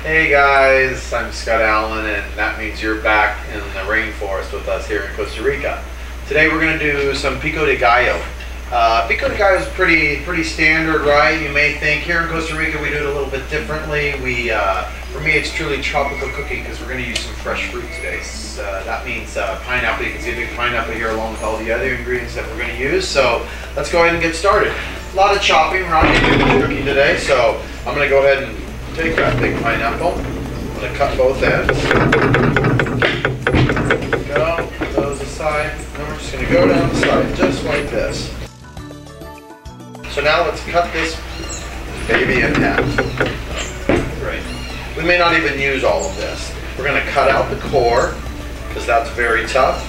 Hey guys, I'm Scott Allen, and that means you're back in the rainforest with us here in Costa Rica. Today we're going to do some Pico de Gallo. Pico de Gallo is pretty standard, right? You may think here in Costa Rica we do it a little bit differently. For me, it's truly tropical cooking because we're going to use some fresh fruit today. That means pineapple. You can see a big pineapple here along with all the other ingredients that we're going to use. So let's go ahead and get started. A lot of chopping. We're not going to do much cooking today, so I'm going to go ahead and take that big pineapple. I'm going to cut both ends. Go, put those aside. And we're just going to go down the side just like this. So now let's cut this baby in half. Great. We may not even use all of this. We're going to cut out the core because that's very tough.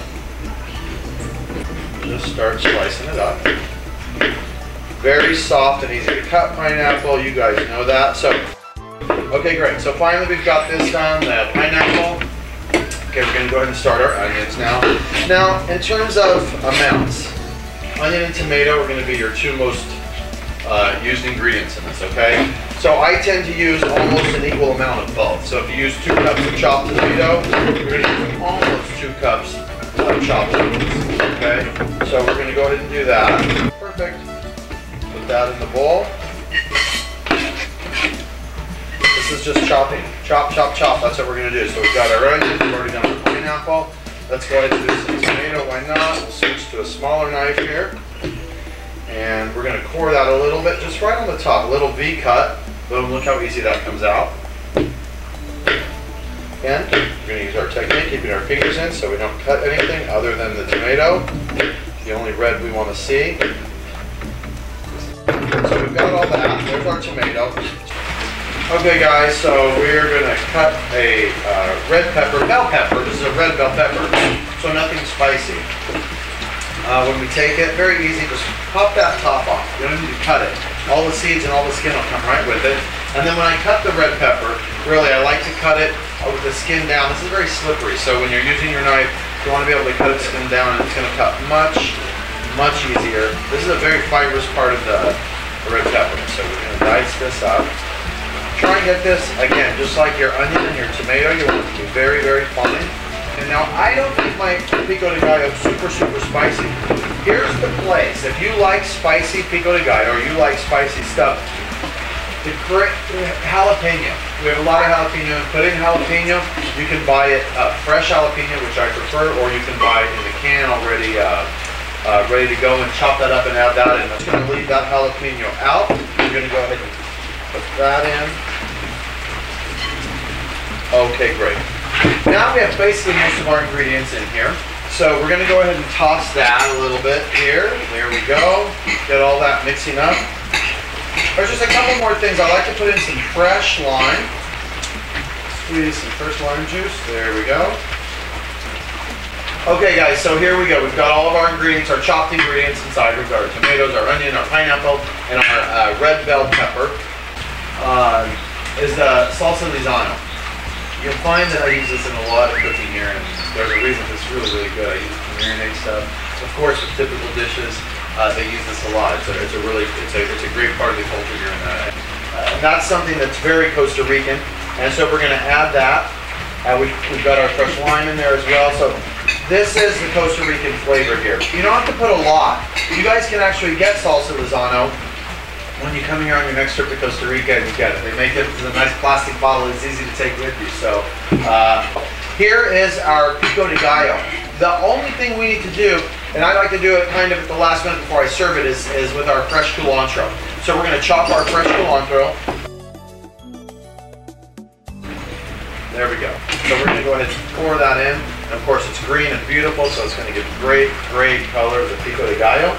Just start slicing it up. Very soft and easy to cut pineapple. You guys know that. So, okay, great. So finally we've got this done, the pineapple. Okay, we're going to go ahead and start our onions now. Now, in terms of amounts, onion and tomato are going to be your two most used ingredients in this, okay? So I tend to use almost an equal amount of both. So if you use 2 cups of chopped tomato, you're going to use almost 2 cups of chopped onions, okay? So we're going to go ahead and do that. Perfect. Put that in the bowl. This is just chopping. Chop, chop, chop. That's what we're going to do. So we've got our onions, we've already done our pineapple. Let's go ahead and do some tomato. Why not? We'll switch to a smaller knife here. And we're going to core that a little bit, just right on the top. A little V cut. Boom, look how easy that comes out. Again, we're going to use our technique, keeping our fingers in so we don't cut anything other than the tomato. The only red we want to see. So we've got all that. There's our tomato. Okay guys, so we're going to cut a red pepper, bell pepper. This is a red bell pepper, so nothing spicy. When we take it, very easy, just pop that top off. You don't need to cut it. All the seeds and all the skin will come right with it. And then when I cut the red pepper, really I like to cut it with the skin down. This is very slippery, so when you're using your knife, you want to be able to cut its skin down, and it's going to cut much easier. This is a very fibrous part of the red pepper, so we're going to dice this up. Try and get this, again, just like your onion and your tomato, you want it to be very fine. And now, I don't make my Pico de Gallo super spicy. Here's the place. If you like spicy Pico de Gallo, or you like spicy stuff, the great jalapeno. We have a lot of jalapeno. Put in jalapeno. You can buy it fresh jalapeno, which I prefer, or you can buy it in the can already ready to go and chop that up and add that in. I'm just going to leave that jalapeno out. I'm going to go ahead and put that in. Okay, great. Now we have basically most of our ingredients in here. So we're going to go ahead and toss that a little bit here. There we go. Get all that mixing up. There's just a couple more things. I like to put in some fresh lime. Squeeze some fresh lime juice. There we go. Okay guys, so here we go. We've got all of our ingredients, our chopped ingredients inside. We've got our tomatoes, our onion, our pineapple, and our red bell pepper. Is the salsa Lizano. You'll find that I use this in a lot of cooking here, and there's a reason it's really good. I use it to marinate stuff. Of course, with typical dishes, they use this a lot. It's a great part of the culture here in that. And that's something that's very Costa Rican, and so we're going to add that. We've got our fresh lime in there as well. So this is the Costa Rican flavor here. You don't have to put a lot. You guys can actually get salsa Lizano when you come here on your next trip to Costa Rica, and you get it. They make it in a nice plastic bottle. It's easy to take with you. So here is our Pico de Gallo. The only thing we need to do, and I like to do it kind of at the last minute before I serve it, is with our fresh culantro. So we're going to chop our fresh culantro. There we go. So we're going to go ahead and pour that in. And of course it's green and beautiful, so it's going to give great color of the Pico de Gallo.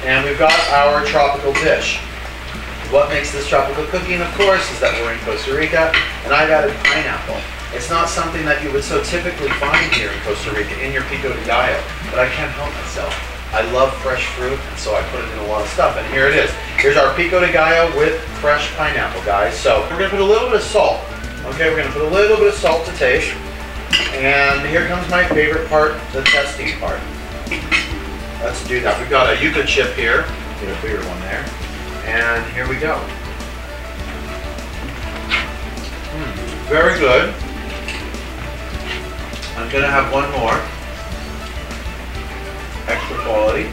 And we've got our tropical dish. What makes this tropical cooking, of course, is that we're in Costa Rica, and I've added pineapple. It's not something that you would so typically find here in Costa Rica in your Pico de Gallo, but I can't help myself. I love fresh fruit, and so I put it in a lot of stuff, and here it is. Here's our Pico de Gallo with fresh pineapple, guys. So we're going to put a little bit of salt. Okay, we're going to put a little bit of salt to taste, and here comes my favorite part, the testing part. Let's do that. We've got a yuca chip here. Get a bigger one there. And here we go. Very good. I'm gonna have one more. Extra quality.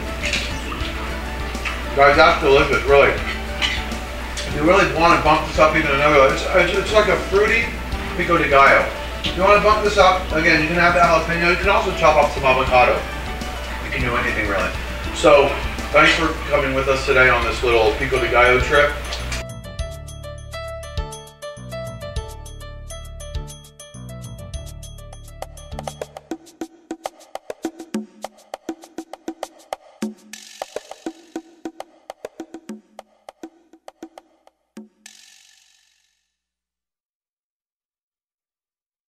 Guys, that's delicious, really. If you really want to bump this up even another, it's like a fruity Pico de Gallo. If you want to bump this up, again, you can have the jalapeno. You can also chop up some avocado. You can do anything really. So, thanks for coming with us today on this little Pico de Gallo trip.